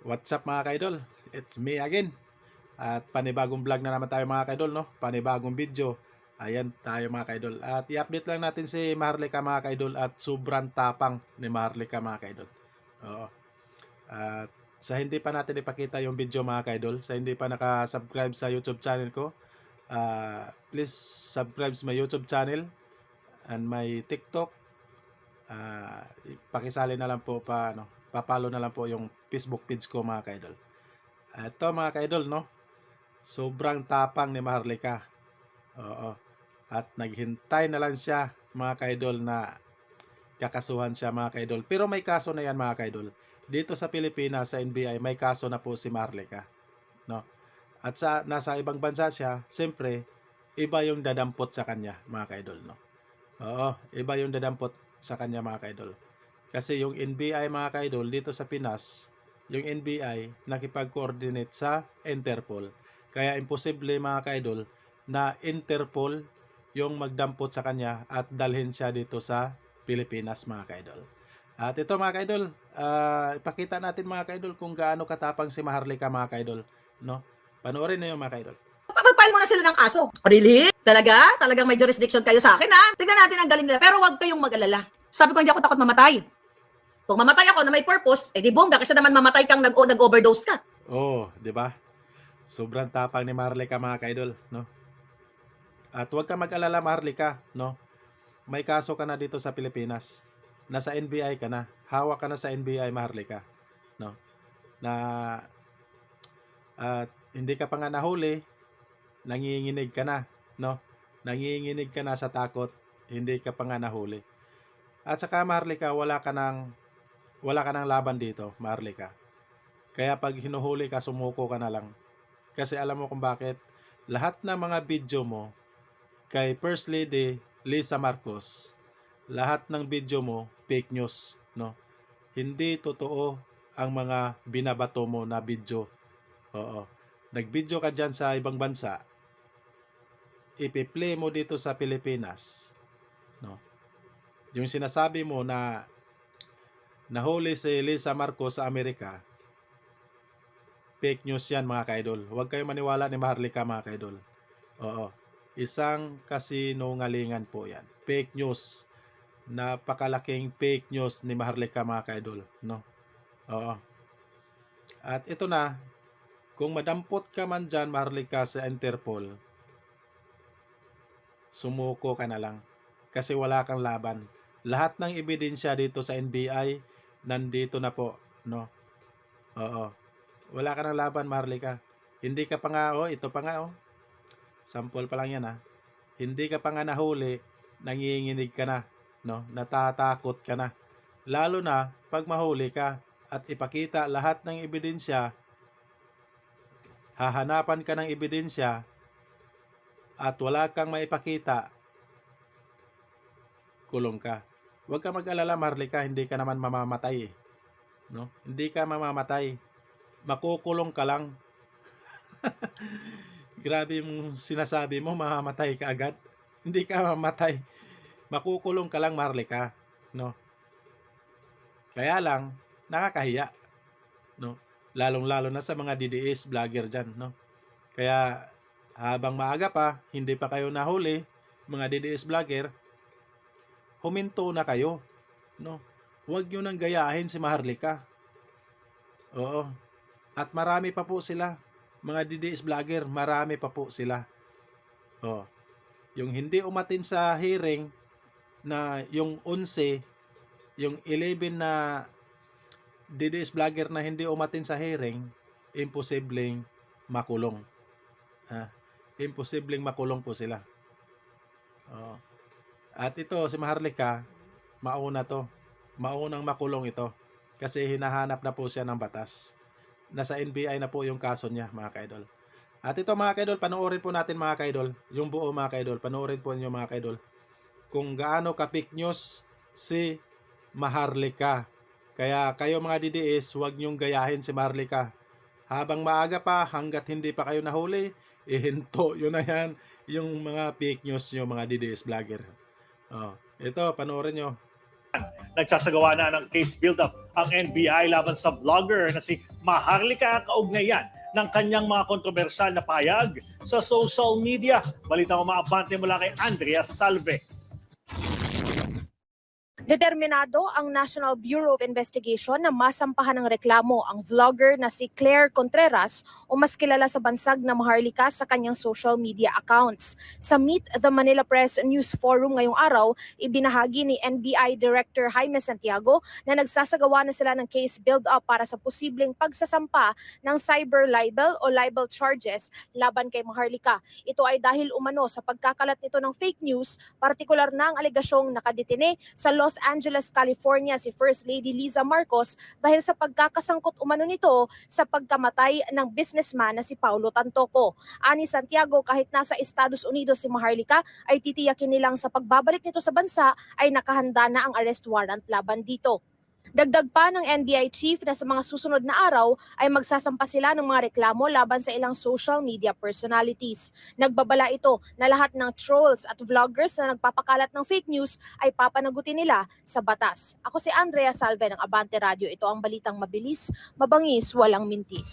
What's up mga kaidol? It's me again. At panibagong vlog na naman tayo mga kaidol, no? Panibagong video. Ayan tayo mga kaidol. At i-update lang natin si Maharlika mga kaidol at sobrang tapang ni Maharlika mga kaidol. Oo. At sa hindi pa natin ipakita yung video mga kaidol, sa hindi pa naka-subscribe sa YouTube channel ko, please subscribe sa my YouTube channel and my TikTok. Pakisali na lang po papalo na lang po yung Facebook page ko mga kaidol. Ito mga kaidol, no? Sobrang tapang ni Maharlika. Oo. At naghintay na lang siya mga kaidol na kakasuhan siya mga kaidol. Pero may kaso na yan mga kaidol. Dito sa Pilipinas, sa NBI, may kaso na po si Maharlika. No? At nasa ibang bansa siya, siyempre, iba yung dadampot sa kanya mga kaidol. No? Oo, iba yung dadampot sa kanya mga kaidol. Kasi yung NBI mga kaidol dito sa Pinas, yung NBI nakipag-coordinate sa Interpol. Kaya imposible mga kaidol na Interpol yung magdampot sa kanya at dalhin siya dito sa Pilipinas mga kaidol. At ito mga kaidol, ipakita natin mga kaidol kung gaano katapang si Maharlika mga kaidol. No? Panoorin na yung mga kaidol. Papag-file mo na sila ng kaso. Really? Talaga? Talagang may jurisdiction kayo sa akin, ha? Tingnan natin ang galing nila. Pero huwag kayong mag-alala. Sabi ko, hindi ako takot mamatay. Kung mamatay ako na may purpose, di bongga, kasi naman mamatay kang nag-overdose ka. Oh, di ba? Sobrang tapang ni Maharlika mga kaidol, no? At huwag ka mag-alala Maharlika, no? May kaso ka na dito sa Pilipinas. Nasa NBI ka na. Hawak ka na sa NBI Maharlika, no? Na hindi ka pa nga nahuli, nanginginig ka na, no? Nanginginig ka na sa takot, hindi ka pa nga nahuli. At saka Maharlika, wala ka nang laban dito, Maharlika. Kaya pag hinuhuli ka, sumuko ka na lang. Kasi alam mo kung bakit? Lahat ng mga video mo kay First Lady Lisa Marcos, lahat ng video mo fake news, no? Hindi totoo ang mga binabato mo na video. Oo. Nag-video ka dyan sa ibang bansa, ipi-play mo dito sa Pilipinas, no? Yung sinasabi mo na nahuli si Lisa Marcos sa Amerika, fake news yan mga kaidol. Huwag kayong maniwala ni Maharlika mga kaidol. Oo. Isang kasinungalingan po yan. Fake news. Napakalaking fake news ni Maharlika mga kaidol, no? Oo. At ito na, kung madampot ka man dyan Maharlika sa Interpol, sumuko ka na lang. Kasi wala kang laban. Lahat ng ebidensya dito sa NBI, nandito na po, no? Oo. Wala ka ng laban Maharlika. Hindi ka pa nga, ito pa nga, sample pa lang yan, Hindi ka pa nga nahuli, nanginginig ka na, no? Natatakot ka na. Lalo na pag mahuli ka at ipakita lahat ng ebidensya, hahanapan ka ng ebidensya at wala kang maipakita, kulong ka. Huwag ka mag-alala Maharlika, hindi ka naman mamamatay no? Hindi ka mamamatay. Makukulong ka lang. Grabe yung sinasabi mo, mamamatay ka agad. Hindi ka mamamatay. Makukulong ka lang Maharlika, no? Kaya lang nakakahiya, no? Lalong-lalo na sa mga DDS vlogger diyan, no? Kaya habang maaga pa, hindi pa kayo nahuli, mga DDS vlogger, huminto na kayo, no? Huwag niyo nang gayahin si Maharlika. Oo. At marami pa po sila, mga DDS vlogger, marami pa po sila. Oh. Yung hindi umatin sa hearing na yung 11, yung 11 na DDS vlogger na hindi umatin sa hearing, imposibleng makulong. Imposibleng makulong po sila. Oh. At ito si Maharlika, mauna to. Maunang makulong ito kasi hinahanap na po siya ng batas. Nasa NBI na po yung kaso niya mga kaidol. At ito mga kaidol, panoorin po natin mga kaidol, yung buo mga kaidol, panoorin po niyo mga kaidol kung gaano ka-fake news si Maharlika. Kaya kayo mga DDS, huwag niyong gayahin si Maharlika. Habang maaga pa, hanggat hindi pa kayo nahuli, ihinto yun na yan, yung mga fake news nyo mga DDS vlogger. Ito, panoorin nyo. Nagsasagawa na ng case build-up ang NBI laban sa vlogger na si Maharlika kaugnayan ng kanyang mga kontrobersyal na payag sa social media. Balita ko maabante mula kay Andrea Salve. Determinado ang National Bureau of Investigation na masampahan ng reklamo ang vlogger na si Claire Contreras o mas kilala sa bansag na Maharlika sa kanyang social media accounts. Sa Meet the Manila Press News Forum ngayong araw, ibinahagi ni NBI Director Jaime Santiago na nagsasagawa na sila ng case build-up para sa posibleng pagsasampa ng cyber libel o libel charges laban kay Maharlika. Ito ay dahil umano sa pagkakalat nito ng fake news, partikular na ang alegasyong nakadetine sa Los Angeles, California si First Lady Liza Marcos dahil sa pagkakasangkot umano nito sa pagkamatay ng businessman na si Paulo Tantoco. Ani Santiago, kahit nasa Estados Unidos si Maharlika, ay titiyakin nilang sa pagbabalik nito sa bansa ay nakahanda na ang arrest warrant laban dito. Dagdag pa ng NBI chief na sa mga susunod na araw ay magsasampa sila ng mga reklamo laban sa ilang social media personalities. Nagbabala ito na lahat ng trolls at vloggers na nagpapakalat ng fake news ay papanagutin nila sa batas. Ako si Andrea Salve ng Abante Radio. Ito ang balitang mabilis, mabangis, walang mintis.